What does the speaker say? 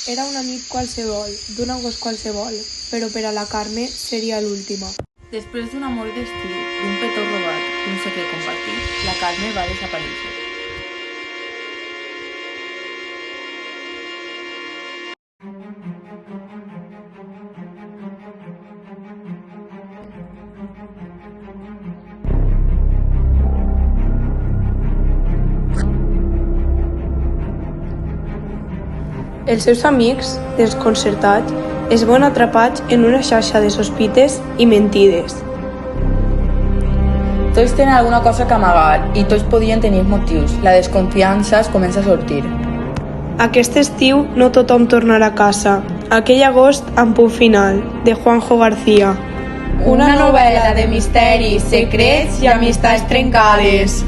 Era una nit qualsevol, d'un agost qualsevol, però per a la Carme seria l'última. Després d'un amor d'estiu, d'un petó robat, d'un secret compartit, la Carme va desaparèixer. Els seus amics, desconcertats, es veuen atrapats en una xarxa de sospites i mentides. Tots tenen alguna cosa que amagar i tots podien tenir motius. La desconfiança es comença a sortir. Aquest estiu no tothom tornarà a casa. Aquell agost amb punt final, de Juanjo García. Una novel·la de misteris, secrets i amistats trencades.